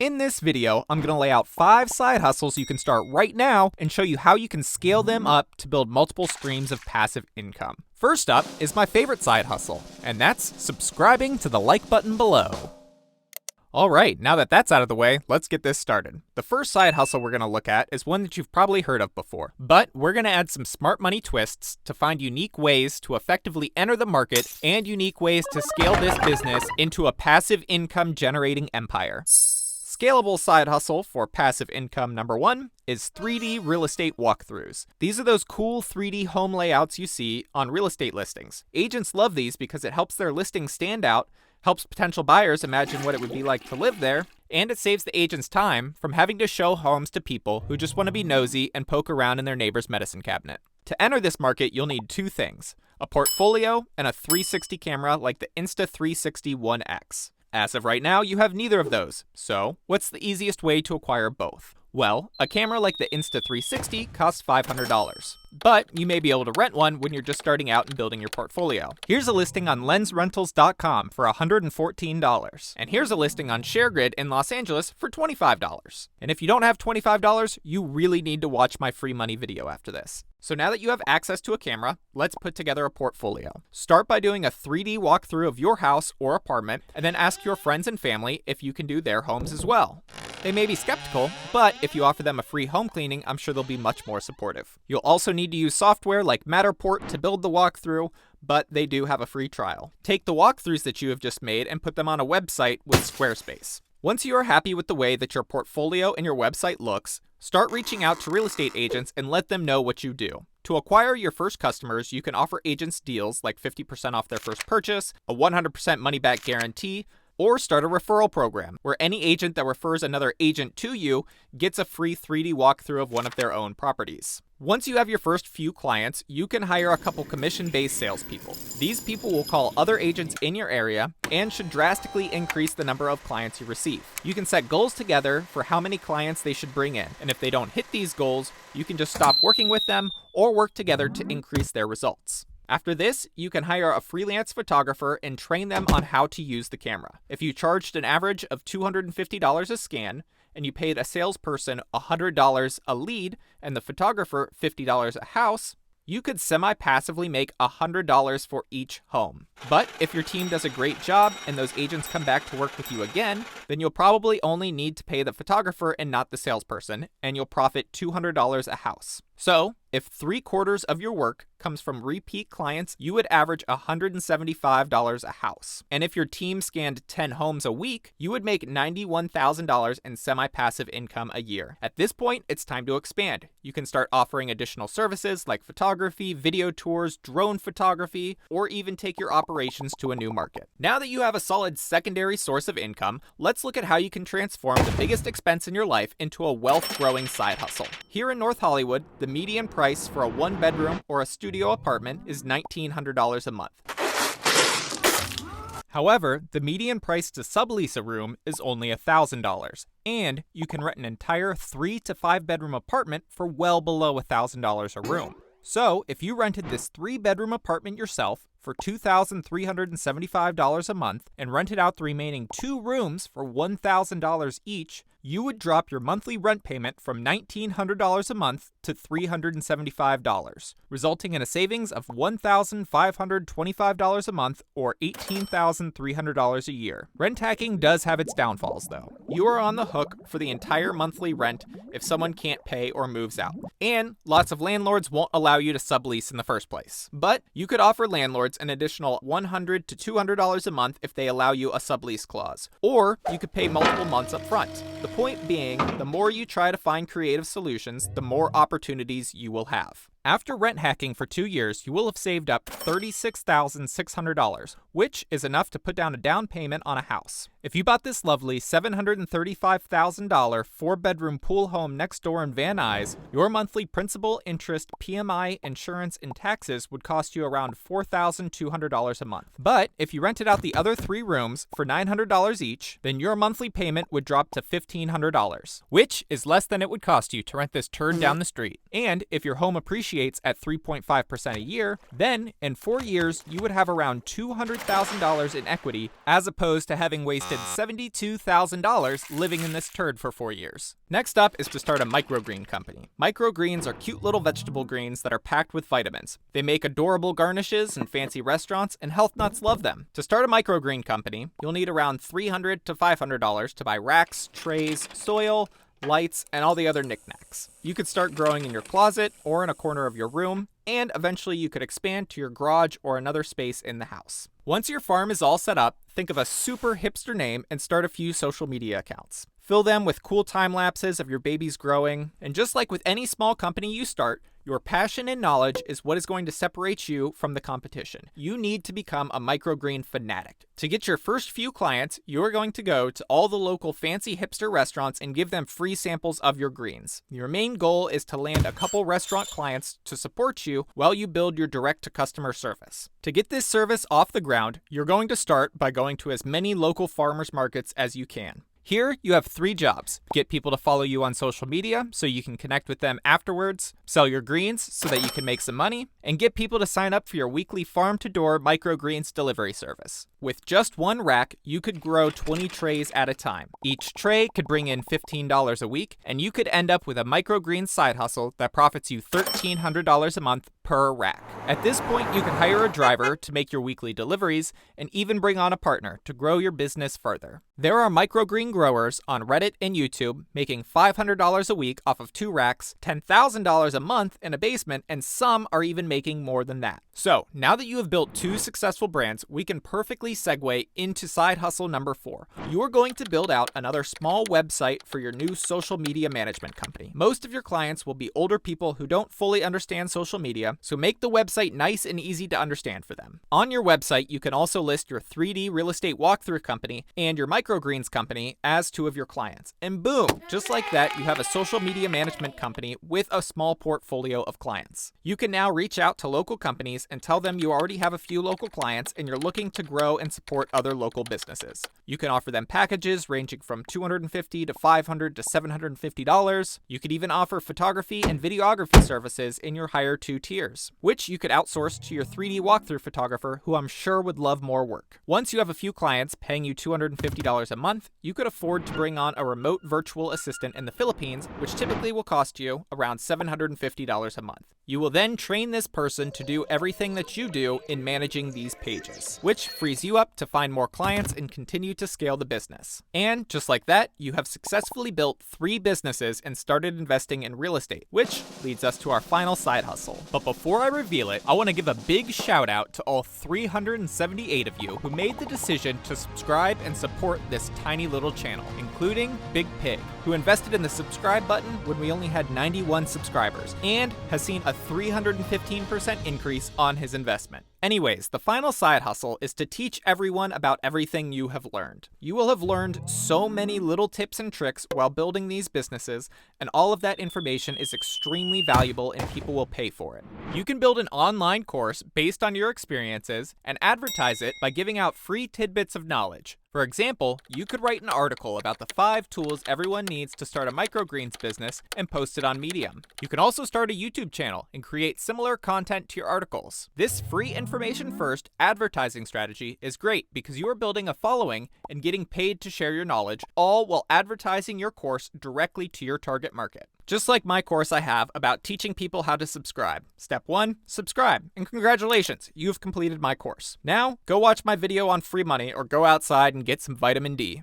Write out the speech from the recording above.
In this video, I'm going to lay out 5 side hustles you can start right now and show you how you can scale them up to build multiple streams of passive income. First up is my favorite side hustle, and that's subscribing to the like button below. Alright, now that that's out of the way, let's get this started. The first side hustle we're going to look at is one that you've probably heard of before, but we're going to add some smart money twists to find unique ways to effectively enter the market and unique ways to scale this business into a passive income generating empire. Scalable side hustle for passive income number 1 is 3D real estate walkthroughs. These are those cool 3D home layouts you see on real estate listings. Agents love these because it helps their listings stand out, helps potential buyers imagine what it would be like to live there, and it saves the agents time from having to show homes to people who just want to be nosy and poke around in their neighbor's medicine cabinet. To enter this market, you'll need 2 things: a portfolio and a 360 camera like the Insta360 One X. As of right now, you have neither of those, so what's the easiest way to acquire both? Well, a camera like the Insta360 costs $500, but you may be able to rent one when you're just starting out and building your portfolio. Here's a listing on lensrentals.com for $114, and here's a listing on ShareGrid in Los Angeles for $25. And if you don't have $25, you really need to watch my free money video after this. So now that you have access to a camera, let's put together a portfolio. Start by doing a 3D walkthrough of your house or apartment, and then ask your friends and family if you can do their homes as well. They may be skeptical, but if you offer them a free home cleaning, I'm sure they'll be much more supportive. You'll also need to use software like Matterport to build the walkthrough, but they do have a free trial. Take the walkthroughs that you have just made and put them on a website with Squarespace. Once you are happy with the way that your portfolio and your website looks, start reaching out to real estate agents and let them know what you do. To acquire your first customers, you can offer agents deals like 50% off their first purchase, a 100% money-back guarantee, or start a referral program where any agent that refers another agent to you gets a free 3D walkthrough of one of their own properties. Once you have your first few clients, you can hire a couple commission-based salespeople. These people will call other agents in your area and should drastically increase the number of clients you receive. You can set goals together for how many clients they should bring in, and if they don't hit these goals, you can just stop working with them or work together to increase their results. After this, you can hire a freelance photographer and train them on how to use the camera. If you charged an average of $250 a scan, and you paid a salesperson $100 a lead and the photographer $50 a house, you could semi-passively make $100 for each home. But if your team does a great job and those agents come back to work with you again, then you'll probably only need to pay the photographer and not the salesperson, and you'll profit $200 a house. So, if 3/4 of your work comes from repeat clients, you would average $175 a house. And if your team scanned 10 homes a week, you would make $91,000 in semi-passive income a year. At this point, it's time to expand. You can start offering additional services like photography, video tours, drone photography, or even take your operations to a new market. Now that you have a solid secondary source of income, let's look at how you can transform the biggest expense in your life into a wealth-growing side hustle. Here in North Hollywood, the median price for a 1-bedroom or a studio apartment is $1,900 a month. However, the median price to sublease a room is only $1,000, and you can rent an entire 3 to 5 bedroom apartment for well below $1,000 a room. So, if you rented this 3-bedroom apartment yourself for $2,375 a month and rented out the remaining 2 rooms for $1,000 each, you would drop your monthly rent payment from $1,900 a month to $375, resulting in a savings of $1,525 a month or $18,300 a year. Rent hacking does have its downfalls, though. You are on the hook for the entire monthly rent if someone can't pay or moves out, and lots of landlords won't allow you to sublease in the first place. But you could offer landlords an additional $100 to $200 a month if they allow you a sublease clause, or you could pay multiple months up front. The point being, the more you try to find creative solutions, the more opportunities you will have. After rent hacking for 2 years, you will have saved up $36,600, which is enough to put down a down payment on a house. If you bought this lovely $735,000 4-bedroom pool home next door in Van Nuys, your monthly principal, interest, PMI, insurance, and taxes would cost you around $4,200 a month. But if you rented out the other 3 rooms for $900 each, then your monthly payment would drop to $1,500, which is less than it would cost you to rent this turd down the street. And if your home appreciates appreciates at 3.5% a year, then in 4 years, you would have around $200,000 in equity as opposed to having wasted $72,000 living in this turd for 4 years. Next up is to start a microgreen company. Microgreens are cute little vegetable greens that are packed with vitamins. They make adorable garnishes in fancy restaurants, and health nuts love them. To start a microgreen company, you'll need around $300 to $500 to buy racks, trays, soil, lights, and all the other knickknacks. You could start growing in your closet or in a corner of your room, and eventually you could expand to your garage or another space in the house. Once your farm is all set up, think of a super hipster name and start a few social media accounts. Fill them with cool time lapses of your babies growing, and just like with any small company you start, your passion and knowledge is what is going to separate you from the competition. You need to become a microgreen fanatic. To get your first few clients, you are going to go to all the local fancy hipster restaurants and give them free samples of your greens. Your main goal is to land a couple restaurant clients to support you while you build your direct-to-customer service. To get this service off the ground, you're going to start by going to as many local farmers markets as you can. Here, you have 3 jobs. Get people to follow you on social media so you can connect with them afterwards, sell your greens so that you can make some money, and get people to sign up for your weekly farm-to-door microgreens delivery service. With just one rack, you could grow 20 trays at a time. Each tray could bring in $15 a week, and you could end up with a microgreen side hustle that profits you $1,300 a month per rack. At this point, you can hire a driver to make your weekly deliveries, and even bring on a partner to grow your business further. There are microgreen growers on Reddit and YouTube making $500 a week off of 2 racks, $10,000 a month in a basement, and some are even making more than that. So, now that you have built 2 successful brands, we can perfectly segue into side hustle number 4. You are going to build out another small website for your new social media management company. Most of your clients will be older people who don't fully understand social media, so make the website nice and easy to understand for them. On your website, you can also list your 3D real estate walkthrough company and your microgreens company as 2 of your clients. And boom, just like that, you have a social media management company with a small portfolio of clients. You can now reach out to local companies and tell them you already have a few local clients and you're looking to grow and support other local businesses. You can offer them packages ranging from $250 to $500 to $750. You could even offer photography and videography services in your higher 2 tiers, which you could outsource to your 3D walkthrough photographer, who I'm sure would love more work. Once you have a few clients paying you $250 a month, you could afford to bring on a remote virtual assistant in the Philippines, which typically will cost you around $750 a month. You will then train this person to do everything that you do in managing these pages, which frees you up to find more clients and continue to scale the business. And just like that, you have successfully built 3 businesses and started investing in real estate, which leads us to our final side hustle. But before I reveal it, I want to give a big shout out to all 378 of you who made the decision to subscribe and support this tiny little channel, including Big Pig, who invested in the subscribe button when we only had 91 subscribers and has seen a 315% increase on his investment. Anyways, the final side hustle is to teach everyone about everything you have learned. You will have learned so many little tips and tricks while building these businesses, and all of that information is extremely valuable and people will pay for it. You can build an online course based on your experiences and advertise it by giving out free tidbits of knowledge. For example, you could write an article about the 5 tools everyone needs to start a microgreens business and post it on Medium. You can also start a YouTube channel and create similar content to your articles. This free information first advertising strategy is great because you are building a following and getting paid to share your knowledge, all while advertising your course directly to your target market. Just like my course I have about teaching people how to subscribe. Step 1, subscribe, and congratulations, you've completed my course. Now, go watch my video on free money or go outside and get some vitamin D.